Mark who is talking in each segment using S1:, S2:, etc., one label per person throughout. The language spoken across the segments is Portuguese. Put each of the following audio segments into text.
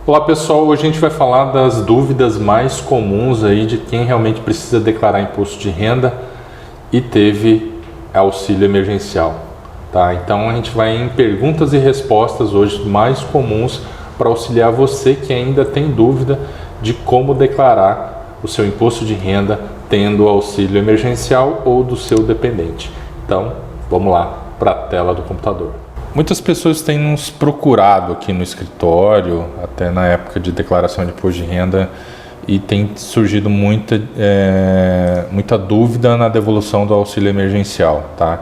S1: Olá pessoal, hoje a gente vai falar das dúvidas mais comuns aí de quem realmente precisa declarar imposto de renda e teve auxílio emergencial, tá? Então a gente vai em perguntas e respostas hoje mais comuns para auxiliar você que ainda tem dúvida de como declarar o seu imposto de renda tendo auxílio emergencial ou do seu dependente. Então vamos lá para a tela do computador. Muitas pessoas têm nos procurado aqui no escritório, até na época de declaração de imposto de renda, e tem surgido muita dúvida na devolução do auxílio emergencial, tá?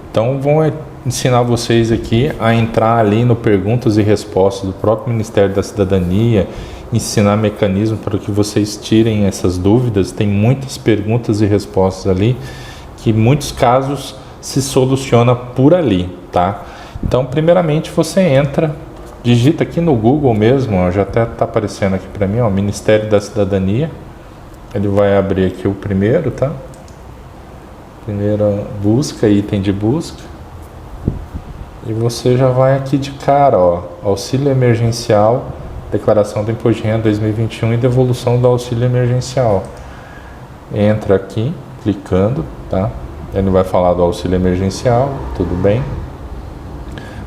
S1: Então, vou ensinar vocês aqui a entrar ali no perguntas e respostas do próprio Ministério da Cidadania, ensinar mecanismos para que vocês tirem essas dúvidas. Tem muitas perguntas e respostas ali, que em muitos casos se soluciona por ali, tá? Então, primeiramente, você entra, digita aqui no Google mesmo, ó, já até está aparecendo aqui para mim, ó, Ministério da Cidadania. Ele vai abrir aqui o primeiro, tá? Primeira busca, item de busca. E você já vai aqui de cara, ó, auxílio emergencial, declaração do imposto de renda 2021 e devolução do auxílio emergencial. Entra aqui, clicando, tá? Ele vai falar do auxílio emergencial, tudo bem?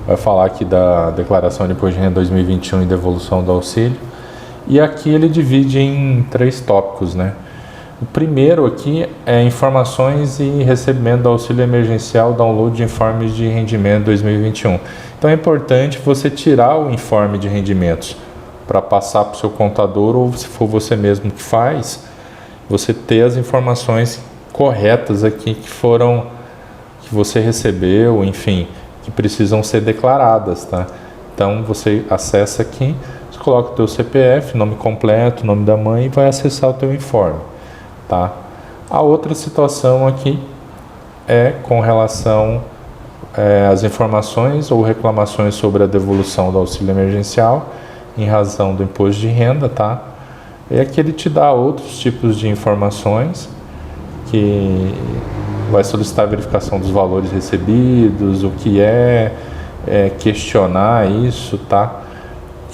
S1: Vai falar aqui da declaração de imposto de renda 2021 e devolução do auxílio. E aqui ele divide em 3 tópicos, né? O primeiro aqui é informações e recebimento do auxílio emergencial, download de informes de rendimento 2021. Então é importante você tirar o informe de rendimentos para passar para o seu contador, ou se for você mesmo que faz, você ter as informações corretas aqui que você recebeu, enfim, que precisam ser declaradas, tá? Então você acessa aqui, você coloca o teu CPF, nome completo, nome da mãe e vai acessar o teu informe, tá? A outra situação aqui é com relação às informações ou reclamações sobre a devolução do auxílio emergencial em razão do imposto de renda, tá? E aqui ele te dá outros tipos de informações, que vai solicitar a verificação dos valores recebidos, o que questionar isso, tá?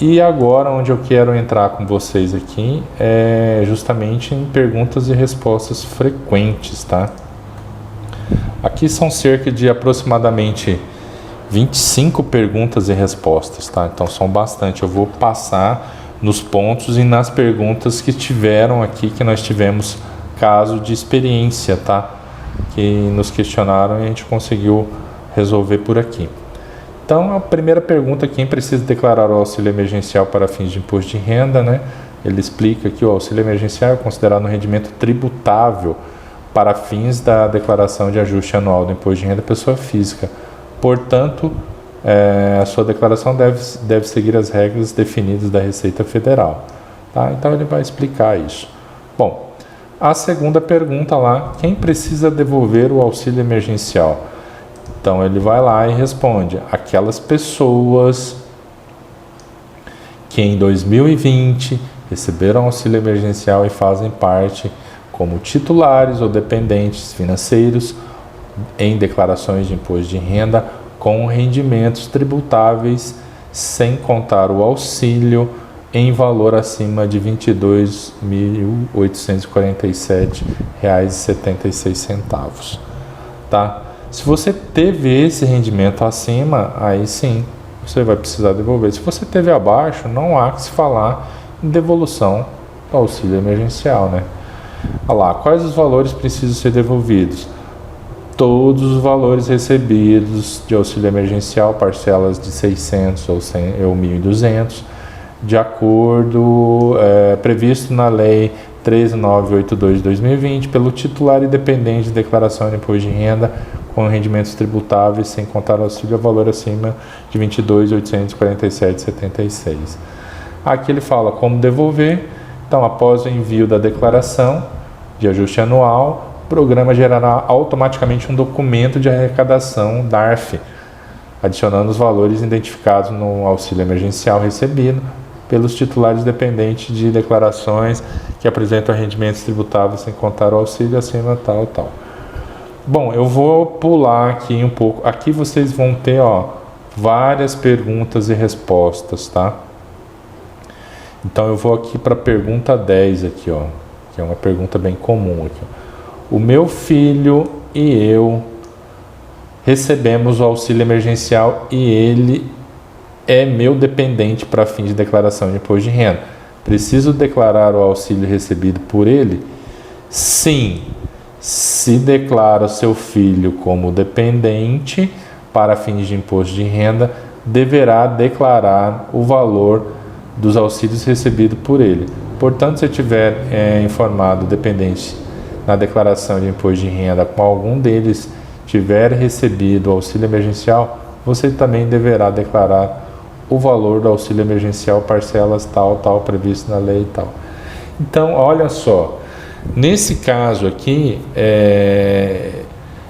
S1: E agora, onde eu quero entrar com vocês aqui, é justamente em perguntas e respostas frequentes, tá? Aqui são cerca de aproximadamente 25 perguntas e respostas, tá? Então são bastante. Eu vou passar nos pontos e nas perguntas que tiveram aqui, que nós tivemos caso de experiência, tá? Que nos questionaram e a gente conseguiu resolver por aqui. Então, a primeira pergunta: quem precisa declarar o auxílio emergencial para fins de imposto de renda, né? Ele explica que o auxílio emergencial é considerado um rendimento tributável para fins da declaração de ajuste anual do imposto de renda da pessoa física. Portanto, a sua declaração deve seguir as regras definidas da Receita Federal, tá? Então, ele vai explicar isso. Bom, a segunda pergunta lá: quem precisa devolver o auxílio emergencial? Então ele vai lá e responde: aquelas pessoas que em 2020 receberam auxílio emergencial e fazem parte como titulares ou dependentes financeiros em declarações de imposto de renda com rendimentos tributáveis, sem contar o auxílio, em valor acima de R$ 22.847,76, tá? Se você teve esse rendimento acima, aí sim, você vai precisar devolver. Se você teve abaixo, não há que se falar em devolução do auxílio emergencial, né? Olha lá, quais os valores precisam ser devolvidos? Todos os valores recebidos de auxílio emergencial, parcelas de 600 ou 1.200, de acordo previsto na Lei 13982 de 2020, pelo titular e dependente de declaração de imposto de renda com rendimentos tributáveis, sem contar auxílio a valor acima de R$ 22.847,76. Aqui ele fala como devolver. Então, após o envio da declaração de ajuste anual, o programa gerará automaticamente um documento de arrecadação DARF, adicionando os valores identificados no auxílio emergencial recebido pelos titulares dependentes de declarações que apresentam rendimentos tributáveis sem contar o auxílio acima tal. Bom, eu vou pular aqui um pouco. Aqui vocês vão ter, várias perguntas e respostas, tá? Então eu vou aqui para a pergunta 10 aqui, ó, que é uma pergunta bem comum aqui. O meu filho e eu recebemos o auxílio emergencial e ele é meu dependente para fim de declaração de imposto de renda. Preciso declarar o auxílio recebido por ele? Sim. Se declara seu filho como dependente para fins de imposto de renda, deverá declarar o valor dos auxílios recebidos por ele. Portanto, se tiver informado o dependente na declaração de imposto de renda com algum deles tiver recebido o auxílio emergencial, você também deverá declarar o valor do auxílio emergencial, parcelas tal, previsto na lei e tal. Então, olha só, nesse caso aqui,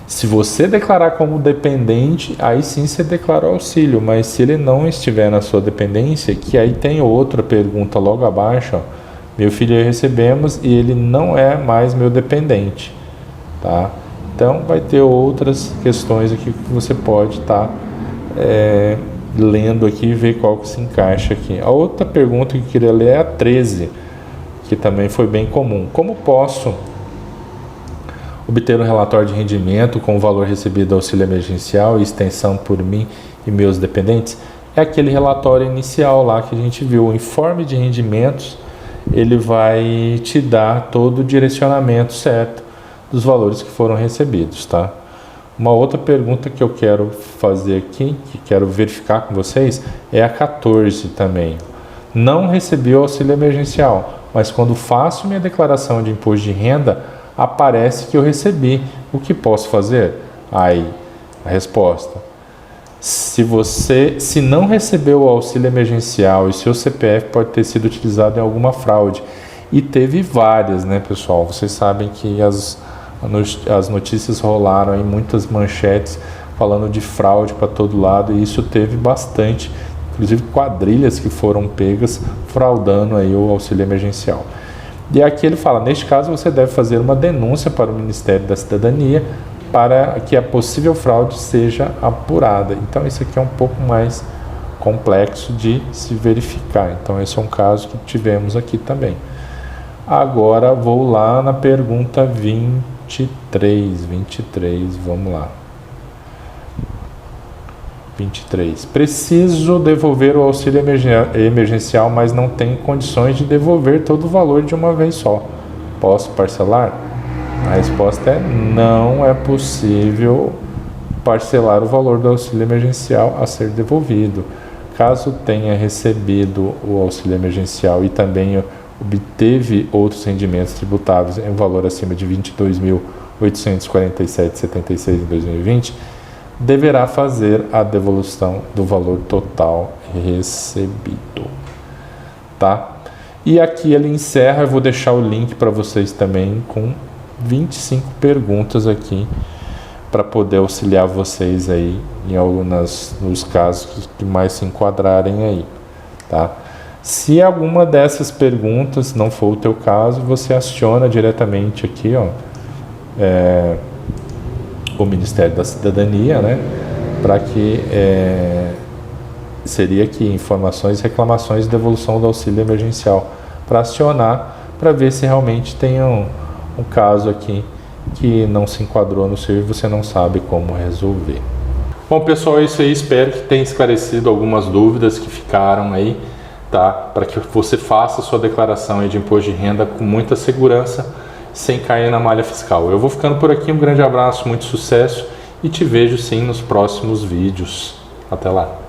S1: se você declarar como dependente, aí sim você declara o auxílio, mas se ele não estiver na sua dependência, que aí tem outra pergunta logo abaixo, ó, meu filho recebemos e ele não é mais meu dependente, tá? Então vai ter outras questões aqui que você pode estar lendo aqui e ver qual que se encaixa aqui. A outra pergunta que eu queria ler é a 13, que também foi bem comum. Como posso obter um relatório de rendimento com o valor recebido do auxílio emergencial e extensão por mim e meus dependentes? É aquele relatório inicial lá que a gente viu. O informe de rendimentos, ele vai te dar todo o direcionamento certo dos valores que foram recebidos, tá? Uma outra pergunta que eu quero fazer aqui, que quero verificar com vocês, é a 14 também. Não recebi o auxílio emergencial, mas quando faço minha declaração de imposto de renda, aparece que eu recebi. O que posso fazer? Aí, a resposta. Se não recebeu o auxílio emergencial e seu CPF pode ter sido utilizado em alguma fraude. E teve várias, né, pessoal? Vocês sabem que as notícias rolaram em muitas manchetes falando de fraude para todo lado, e isso teve bastante, inclusive quadrilhas que foram pegas fraudando aí o auxílio emergencial. E aqui ele fala, neste caso você deve fazer uma denúncia para o Ministério da Cidadania para que a possível fraude seja apurada. Então isso aqui é um pouco mais complexo de se verificar. Então esse é um caso que tivemos aqui também. Agora vou lá na pergunta 23, vamos lá. 23. Preciso devolver o auxílio emergencial, mas não tenho condições de devolver todo o valor de uma vez só. Posso parcelar? A resposta é não é possível parcelar o valor do auxílio emergencial a ser devolvido. Caso tenha recebido o auxílio emergencial e também obteve outros rendimentos tributáveis em valor acima de R$ 22.847,76 em 2020, deverá fazer a devolução do valor total recebido, tá? E aqui ele encerra, eu vou deixar o link para vocês também com 25 perguntas aqui para poder auxiliar vocês aí nos casos que mais se enquadrarem aí, tá? Se alguma dessas perguntas não for o teu caso, você aciona diretamente aqui, ó, o Ministério da Cidadania, né, para que seria aqui informações, reclamações e devolução do auxílio emergencial, para acionar, para ver se realmente tem um caso aqui que não se enquadrou no seu e você não sabe como resolver. Bom, pessoal, é isso aí. Espero que tenha esclarecido algumas dúvidas que ficaram aí, tá? Para que você faça a sua declaração aí de imposto de renda com muita segurança, sem cair na malha fiscal. Eu vou ficando por aqui. Um grande abraço, muito sucesso e te vejo sim nos próximos vídeos. Até lá!